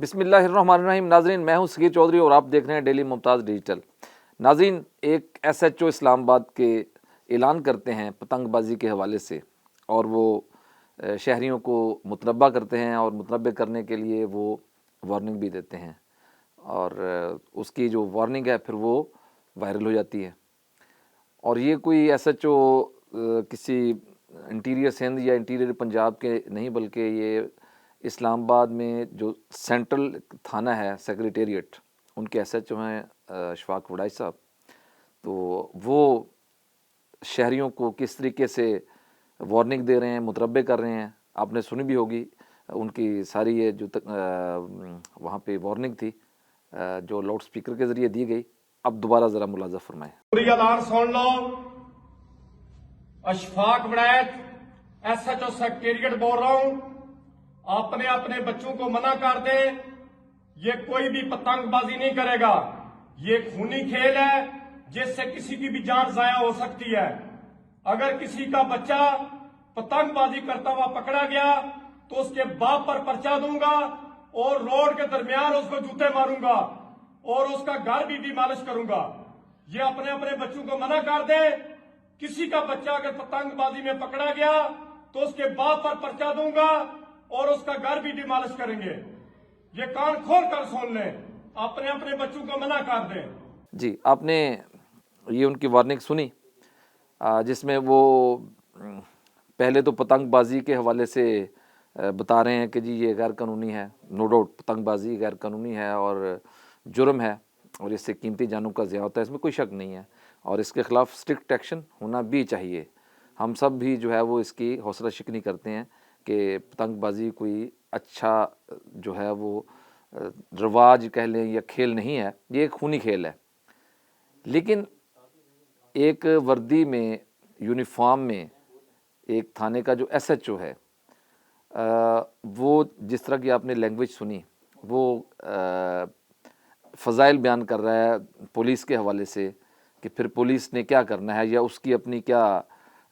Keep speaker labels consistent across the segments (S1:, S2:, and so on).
S1: बिस्मिल्लाहिर्रहमानिर्रहीम। नाजरीन, मैं हूं सगीर चौधरी और आप देख रहे हैं डेली मुमताज़ डिजिटल। नाजरीन, एक एसएचओ इस्लामाबाद के ऐलान करते हैं पतंगबाजी के हवाले से, और वो शहरियों को मुतनब्बा करते हैं और मुतनब्बे करने के लिए वो वार्निंग भी देते हैं, और उसकी जो वार्निंग है फिर वो वायरल हो जाती है। और ये कोई एसएचओ किसी इंटीरियर सिंध या इंटीरियर पंजाब के नहीं, बल्कि ये इस्लामाबाद में जो सेंट्रल थाना है सेक्रेटेरिएट, उनके एसएचओ हैं अशफाक वड़ाई साहब। तो वो शहरियों को किस तरीके से वार्निंग दे रहे हैं, मुतरब्बे कर रहे हैं, आपने सुनी भी होगी उनकी सारी ये जो वहाँ पे वार्निंग थी जो लाउड स्पीकर के ज़रिए दी गई। अब दोबारा ज़रा मुलाजा फरमाएं।
S2: पूरी ऐलान सुन लो। अशफाक वड़ैच, एसएचओ सेक्रेटेरिएट बोल रहा हूं, अपने अपने बच्चों को मना कर दे। ये कोई भी पतंगबाजी नहीं करेगा। ये खूनी खेल है जिससे किसी की भी जान जाया हो सकती है। अगर किसी का बच्चा पतंगबाजी करता हुआ पकड़ा गया तो उसके बाप पर पर्चा दूंगा और रोड के दरमियान उसको जूते मारूंगा और उसका घर भी डिमॉलिश करूंगा। ये अपने अपने बच्चों को मना कर दे। किसी का बच्चा अगर पतंगबाजी में पकड़ा गया तो उसके बाप पर पर्चा दूंगा और उसका घर भी डिमॉलिश करेंगे। ये कान खोल कर सुन लें, अपने अपने बच्चों को मना कर दें।
S1: जी, आपने ये उनकी वार्निंग सुनी, जिसमें वो पहले तो पतंगबाजी के हवाले से बता रहे हैं कि जी ये गैर कानूनी है। नो डाउट पतंगबाजी गैर कानूनी है और जुर्म है, और इससे कीमती जानों का ज़िया होता है, इसमें कोई शक नहीं है, और इसके ख़िलाफ़ स्ट्रिक्ट एक्शन होना भी चाहिए। हम सब भी जो है वो इसकी हौसला शिकनी करते हैं कि पतंगबाजी कोई अच्छा जो है वो रवाज कह लें या खेल नहीं है, ये एक खूनी खेल है। लेकिन एक वर्दी में, यूनिफॉर्म में एक थाने का जो एसएचओ है, वो जिस तरह की आपने लैंग्वेज सुनी, वो फ़ज़ाइल बयान कर रहा है पुलिस के हवाले से कि फिर पुलिस ने क्या करना है, या उसकी अपनी क्या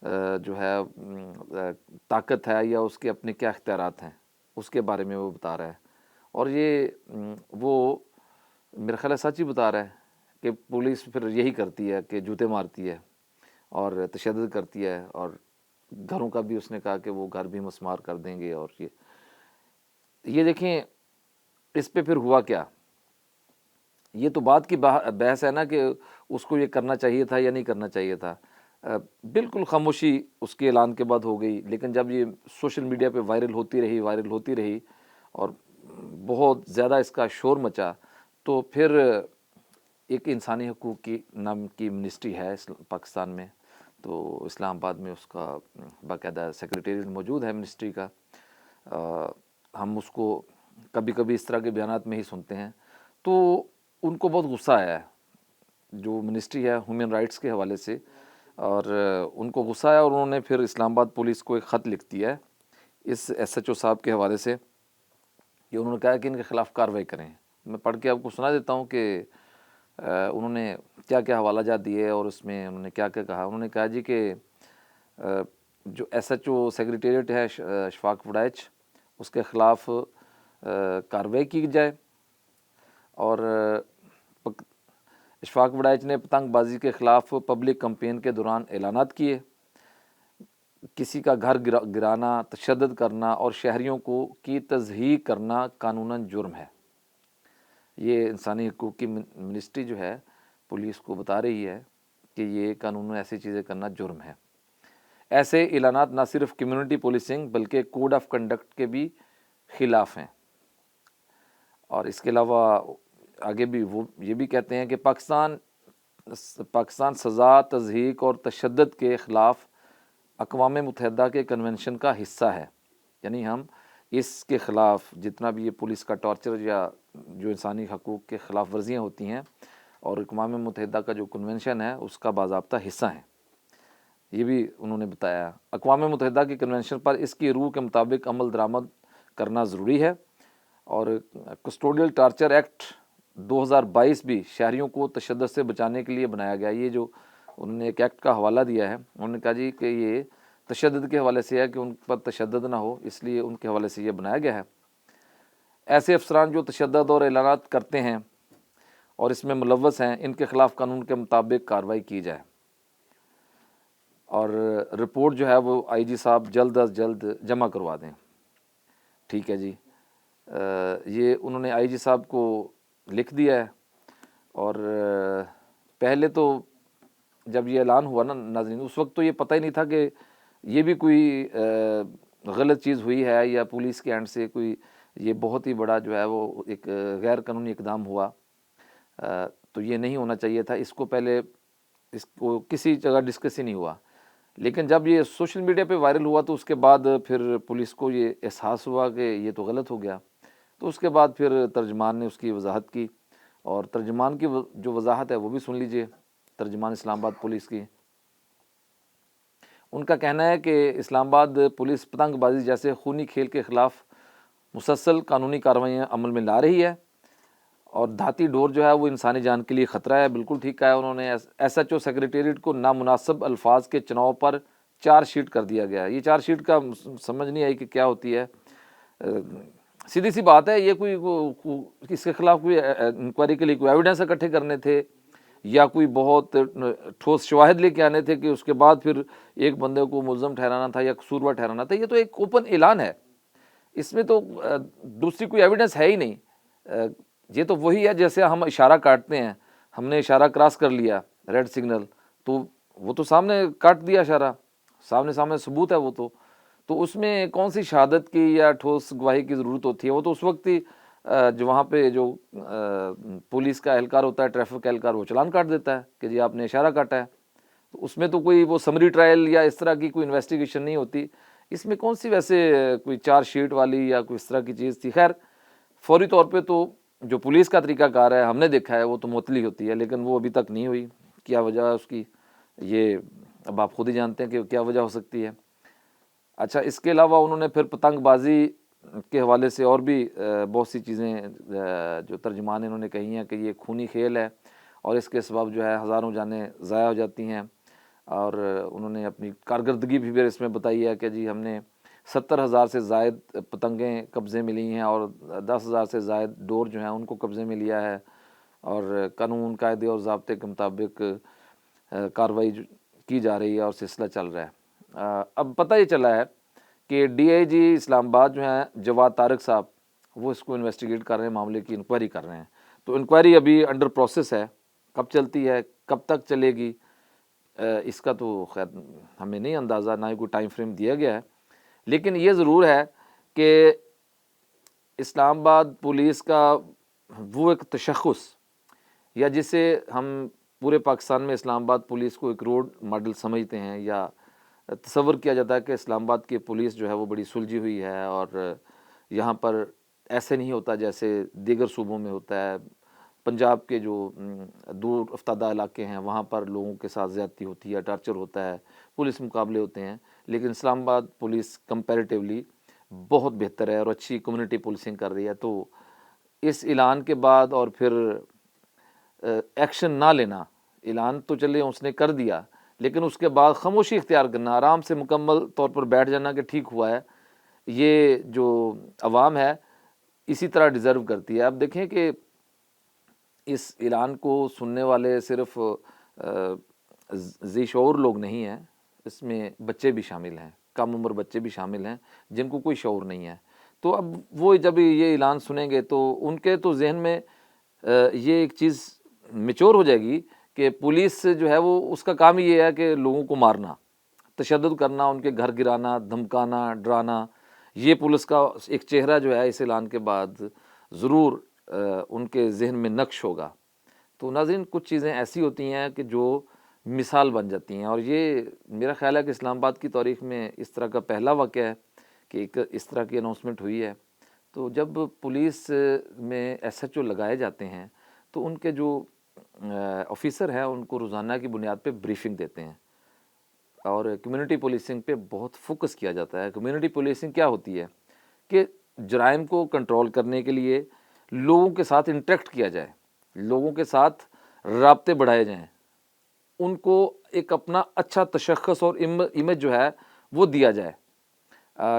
S1: जो है ताकत है, या उसके अपने क्या इख्तियारात हैं, उसके बारे में वो बता रहा है। और ये वो मेरा ख़्याल है सच ही बता रहा है कि पुलिस फिर यही करती है कि जूते मारती है और तशद्दुद करती है, और घरों का भी उसने कहा कि वो घर भी मस्मार कर देंगे। और ये देखें, इस पे फिर हुआ क्या। ये तो बात की बहस है ना कि उसको ये करना चाहिए था या नहीं करना चाहिए था। बिल्कुल खामोशी उसके ऐलान के बाद हो गई, लेकिन जब ये सोशल मीडिया पे वायरल होती रही और बहुत ज़्यादा इसका शोर मचा, तो फिर एक इंसानी हकूक़ की नाम की मिनिस्ट्री है पाकिस्तान में, तो इस्लामाबाद में उसका बाकायदा सेक्रेटेरिएट मौजूद है मिनिस्ट्री का। हम उसको कभी कभी इस तरह के बयानात में ही सुनते हैं, तो उनको बहुत गुस्सा आया है, जो मिनिस्ट्री है ह्यूमन राइट्स के हवाले से, और उनको गुस्सा आया और उन्होंने फिर इस्लामाबाद पुलिस को एक ख़त लिख दिया है इस एसएचओ साहब के हवाले से, कि उन्होंने कहा कि इनके ख़िलाफ़ कार्रवाई करें। मैं पढ़ के आपको सुना देता हूँ कि उन्होंने क्या क्या हवाला जात दिए और उसमें उन्होंने क्या क्या कहा। उन्होंने कहा जी कि जो एसएचओ सेक्रेटेरिएट है अशफाक वड़ैच, उसके ख़िलाफ़ कार्रवाई की जाए, और अशफाक वड़ैच ने पतंगबाजी के ख़िलाफ़ पब्लिक कैंपेन के दौरान ऐलानात किए। किसी का घर गिराना, तशद्दुद करना और शहरियों को की तज़हीक करना कानूनन जुर्म है। ये इंसानी हकूक़ की मिनिस्ट्री जो है पुलिस को बता रही है कि ये कानून ऐसी चीज़ें करना जुर्म है। ऐसे ऐलानात ना सिर्फ कम्युनिटी पुलिसिंग बल्कि कोड ऑफ कंडक्ट के भी ख़िलाफ़ हैं। और इसके अलावा आगे भी वो ये भी कहते हैं कि पाकिस्तान सज़ा, तज़हीक और तशद्दुद के ख़िलाफ़ अक़वाम मुत्तहिदा के कन्वेंशन का हिस्सा है। यानी हम इसके ख़िलाफ़ जितना भी ये पुलिस का टॉर्चर या जो इंसानी हकूक़ के ख़िलाफ़ वर्जियाँ होती हैं, और अक़वाम मुत्तहिदा का जो कन्वेंशन है उसका बाज़ाब्ता हिस्सा है, ये भी उन्होंने बताया। अक़वाम मुत्तहिदा के कन्वेंशन पर इसकी रूह के मुताबिक अमल दरामद करना ज़रूरी है, और कस्टोडियल टार्चर एक्ट 2022 भी शहरियों को तशद्दुद से बचाने के लिए बनाया गया। ये जो उन्होंने एक एक्ट का हवाला दिया है, उन्होंने कहा जी कि ये तशद्दुद के हवाले से है कि उन पर तशद्दुद ना हो, इसलिए उनके हवाले से ये बनाया गया है। ऐसे अफसरान जो तशद्दुद और ऐलानात करते हैं और इसमें मुलव्वस हैं, इनके ख़िलाफ़ कानून के मुताबिक कार्रवाई की जाए और रिपोर्ट जो है वो आईजी साहब जल्द अज जल्द जमा करवा दें। ठीक है जी, ये उन्होंने आईजी साहब को लिख दिया है। और पहले तो जब ये ऐलान हुआ ना नाज़रीन, उस वक्त तो ये पता ही नहीं था कि ये भी कोई गलत चीज़ हुई है या पुलिस के एंड से कोई ये बहुत ही बड़ा जो है वो एक गैर कानूनी इकदाम हुआ। तो ये नहीं होना चाहिए था। इसको पहले इसको किसी जगह डिस्कस ही नहीं हुआ, लेकिन जब ये सोशल मीडिया पे वायरल हुआ तो उसके बाद फिर पुलिस को ये एहसास हुआ कि ये तो गलत हो गया। तो उसके बाद फिर तर्जमान ने उसकी वजाहत की, और तर्जमान की जो वजाहत है वो भी सुन लीजिए। तर्जमान इस्लामाबाद पुलिस की, उनका कहना है कि इस्लामाबाद पुलिस पतंगबाजी जैसे खूनी खेल के ख़िलाफ़ मुसलसल कानूनी कार्रवाइयाँ अमल में ला रही है और धाती डोर जो है वो इंसानी जान के लिए ख़तरा है। बिल्कुल ठीक कहा है उन्होंने। SHO सेक्रेटेरिएट को नामुनासिब अल्फाज के चुनाव पर चार्जशीट कर दिया गया है। ये चार्जशीट का समझ नहीं आई कि क्या होती है। सीधी सी बात है, ये कोई इसके ख़िलाफ़ कोई इंक्वायरी के लिए कोई एविडेंस इकट्ठे करने थे या कोई बहुत ठोस शवाहिद लेके आने थे कि उसके बाद फिर एक बंदे को मुल्ज़म ठहराना था या कसूरवार ठहराना था। ये तो एक ओपन ऐलान है, इसमें तो दूसरी कोई एविडेंस है ही नहीं। ये तो वही है जैसे हम इशारा काटते हैं, हमने इशारा क्रॉस कर लिया रेड सिग्नल, तो वो तो सामने काट दिया इशारा, सामने सामने सबूत है वो तो उसमें कौन सी शहादत की या ठोस गवाही की ज़रूरत होती है। वो तो उस वक्त ही जो वहाँ पे जो पुलिस का एहलकार होता है, ट्रैफिक एहलकार, वो चालान काट देता है कि जी आपने इशारा काटा है। तो उसमें तो कोई वो समरी ट्रायल या इस तरह की कोई इन्वेस्टिगेशन नहीं होती। इसमें कौन सी वैसे कोई चार्जशीट वाली या कोई इस तरह की चीज़ थी। खैर, फौरी तौर पे तो जो पुलिस का तरीकाकार है हमने देखा है वो तो मुअत्तली होती है, लेकिन वो अभी तक नहीं हुई। क्या वजह है उसकी, ये अब आप खुद ही जानते हैं कि क्या वजह हो सकती है। अच्छा, इसके अलावा उन्होंने फिर पतंगबाजी के हवाले से और भी बहुत सी चीज़ें जो तर्जुमान इन्होंने कही हैं कि ये खूनी खेल है और इसके सबब जो है हज़ारों जानें ज़ाया हो जाती हैं। और उन्होंने अपनी कारकर्दगी भी फिर इसमें बताई है कि जी हमने 70,000 से ज़ायद पतंगें कब्ज़े में ली हैं और 10,000 से ज़ायद डोर जो हैं उनको कब्ज़े में लिया है और कानून कायदे और ज़ाब्ते के मुताबिक कार्रवाई की जा रही है और सिलसिला चल रहा है। अब पता ये चला है कि DIG इस्लामाबाद जो हैं जवाद तारिक साहब, वो इसको इन्वेस्टिगेट कर रहे हैं, मामले की इंक्वायरी कर रहे हैं। तो इंक्वायरी अभी अंडर प्रोसेस है, कब चलती है, कब तक चलेगी, इसका तो खैर हमें नहीं अंदाज़ा, ना ही कोई टाइम फ्रेम दिया गया है। लेकिन ये ज़रूर है कि इस्लामाबाद पुलिस का वो एक तशख़्ख़ुस, या जिसे हम पूरे पाकिस्तान में इस्लामाबाद पुलिस को एक रोल मॉडल समझते हैं या तसव्वुर किया जाता है कि इस्लामाबाद की पुलिस जो है वो बड़ी सुलझी हुई है और यहाँ पर ऐसे नहीं होता जैसे दीगर सूबों में होता है। पंजाब के जो दूर अफ्तादा इलाके हैं वहाँ पर लोगों के साथ ज़्यादती होती है, टॉर्चर होता है, पुलिस मुकाबले होते हैं। लेकिन इस्लामाबाद पुलिस कंपैरेटिवली बहुत बेहतर है और अच्छी कम्युनिटी पुलिसिंग कर रही है। तो इस ऐलान के बाद और फिर एक्शन ना लेना, ऐलान तो चले उसने कर दिया, लेकिन उसके बाद खामोशी इख्तियार करना, आराम से मुकम्मल तौर पर बैठ जाना कि ठीक हुआ है, ये जो अवाम है इसी तरह डिज़र्व करती है। अब देखें कि इस ऐलान को सुनने वाले सिर्फ ज़ी-शऊर लोग नहीं हैं, इसमें बच्चे भी शामिल हैं, कम उम्र बच्चे भी शामिल हैं जिनको कोई शऊर नहीं है। तो अब वो जब ये ऐलान सुनेंगे तो उनके तो जहन में ये एक चीज़ मैच्योर हो जाएगी कि पुलिस जो है वो उसका काम ही ये है कि लोगों को मारना, तशद्दुद करना, उनके घर गिराना, धमकाना, डराना। ये पुलिस का एक चेहरा जो है इस ऐलान के बाद ज़रूर उनके जहन में नक्श होगा। तो नाज़रीन, कुछ चीज़ें ऐसी होती हैं कि जो मिसाल बन जाती हैं और ये मेरा ख़्याल है कि इस्लामाबाद की तारीख़ में इस तरह का पहला वाक़या है कि एक इस तरह की अनाउंसमेंट हुई है। तो जब पुलिस में SHO लगाए जाते हैं तो उनके जो ऑफ़िसर हैं उनको रोज़ाना की बुनियाद पे ब्रीफिंग देते हैं और कम्युनिटी पुलिसिंग पे बहुत फोकस किया जाता है। कम्युनिटी पुलिसिंग क्या होती है कि जराइम को कंट्रोल करने के लिए लोगों के साथ इंटरेक्ट किया जाए, लोगों के साथ राब्ते बढ़ाए जाएँ, उनको एक अपना अच्छा तशख़्ख़ुस और इमेज जो है वो दिया जाए।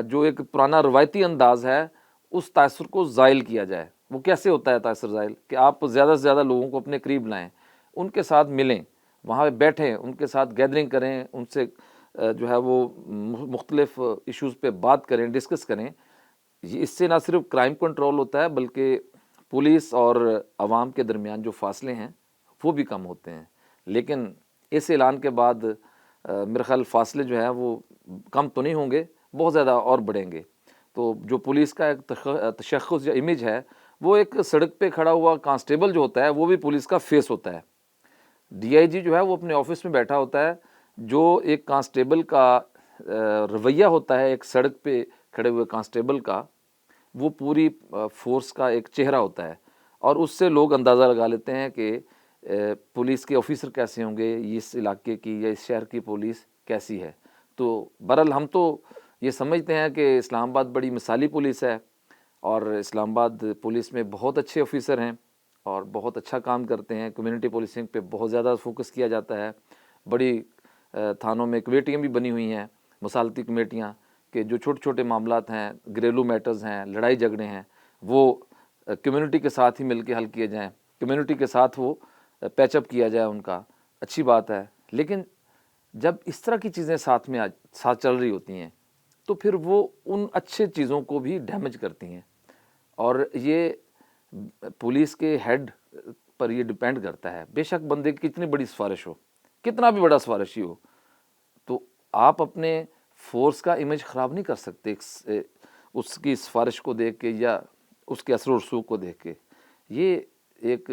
S1: जो एक पुराना रवायती अंदाज़ है उस तासुर को ज़ाइल किया जाए। वो कैसे होता है तासुर ज़ाइल? कि आप ज़्यादा से ज़्यादा लोगों को अपने करीब लाएँ, उनके साथ मिलें, वहाँ पे बैठें, उनके साथ गैदरिंग करें, उनसे जो है वो मुख्तलिफ इश्यूज़ पे बात करें, डिस्कस करें। ये इससे ना सिर्फ क्राइम कंट्रोल होता है बल्कि पुलिस और आवाम के दरमियान जो फासले हैं वो भी कम होते हैं। लेकिन इस ऐलान के बाद मेरे ख़्याल फासले जो है वो कम तो नहीं होंगे, बहुत ज़्यादा और बढ़ेंगे। तो जो पुलिस का एक तशख़्ख़ुस या इमेज है, वो एक सड़क पे खड़ा हुआ कांस्टेबल जो होता है वो भी पुलिस का फेस होता है। डीआईजी जो है वो अपने ऑफिस में बैठा होता है, जो एक कांस्टेबल का रवैया होता है, एक सड़क पे खड़े हुए कांस्टेबल का, वो पूरी फोर्स का एक चेहरा होता है और उससे लोग अंदाज़ा लगा लेते हैं कि पुलिस के ऑफिसर कैसे होंगे, इस इलाके की या इस शहर की पुलिस कैसी है। तो बहरहाल हम तो ये समझते हैं कि इस्लामाबाद बड़ी मिसाली पुलिस है और इस्लामाबाद पुलिस में बहुत अच्छे ऑफिसर हैं और बहुत अच्छा काम करते हैं। कम्युनिटी पुलिसिंग पे बहुत ज़्यादा फोकस किया जाता है। बड़ी थानों में कमेटियाँ भी बनी हुई हैं, मसालती कमेटियाँ, कि जो छोटे छोटे मामलात हैं, घरेलू मैटर्स हैं, लड़ाई झगड़े हैं, वो कम्युनिटी के साथ ही मिल के हल किए जाएँ, कम्युनिटी के साथ वो पैचअप किया जाए उनका। अच्छी बात है। लेकिन जब इस तरह की चीज़ें साथ चल रही होती हैं तो फिर वो उन अच्छे चीज़ों को भी डैमेज करती हैं और ये पुलिस के हेड पर ये डिपेंड करता है। बेशक बंदे की कितनी बड़ी सिफारिश हो, कितना भी बड़ा सिफारिशी हो, तो आप अपने फोर्स का इमेज ख़राब नहीं कर सकते उसकी सिफारिश को देख के या उसके असर रसूख को देख के। ये एक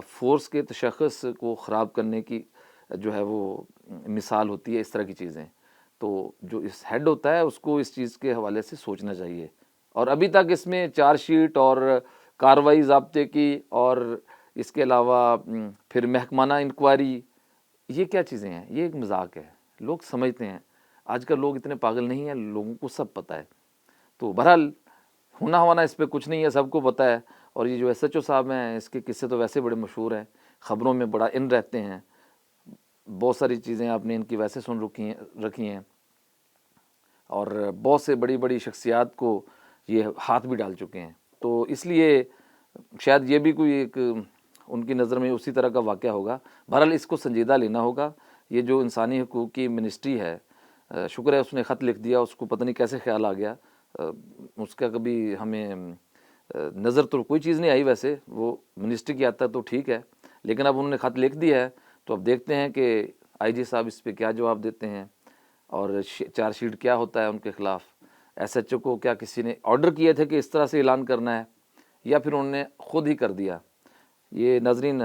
S1: फोर्स के तशख़्ख़ुस को ख़राब करने की जो है वो मिसाल होती है इस तरह की चीज़ें। तो जो इस हेड होता है उसको इस चीज़ के हवाले से सोचना चाहिए। और अभी तक इसमें चार्जशीट और कार्रवाई ज़ाब्ते की और इसके अलावा फिर महकमाना इंक्वायरी, ये क्या चीज़ें हैं? ये एक मजाक है। लोग समझते हैं, आजकल लोग इतने पागल नहीं हैं, लोगों को सब पता है। तो बहरहाल होना हवाना इस पे कुछ नहीं है, सबको पता है। और ये जो एसएचओ साहब हैं, इसके किस्से तो वैसे बड़े मशहूर हैं, ख़बरों में बड़ा इन रहते हैं। बहुत सारी चीज़ें आपने इनकी वैसे सुन रखी हैं और बहुत से बड़ी बड़ी शख्सियात को ये हाथ भी डाल चुके हैं। तो इसलिए शायद ये भी कोई एक उनकी नज़र में उसी तरह का वाक़या होगा। बहरहाल इसको संजीदा लेना होगा। ये जो इंसानी हकूक़ की मिनिस्ट्री है, शुक्र है उसने ख़त लिख दिया, उसको पता नहीं कैसे ख्याल आ गया। उसका कभी हमें नज़र तो कोई चीज़ नहीं आई वैसे, वो मिनिस्ट्री की आता तो ठीक है, लेकिन अब उन्होंने ख़त लिख दिया है तो अब देखते हैं कि आईजी साहब इस पे क्या जवाब देते हैं और चार्जशीट क्या होता है उनके ख़िलाफ़। एसएचओ को क्या किसी ने ऑर्डर किए थे कि इस तरह से ऐलान करना है या फिर उन्होंने ख़ुद ही कर दिया। ये नाज़रीन,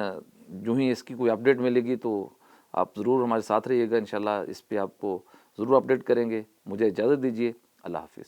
S1: जो ही इसकी कोई अपडेट मिलेगी तो आप ज़रूर हमारे साथ रहिएगा। इंशाल्लाह इस पे आपको ज़रूर अपडेट करेंगे। मुझे इजाज़त दीजिए। अल्लाह हाफ़िज़।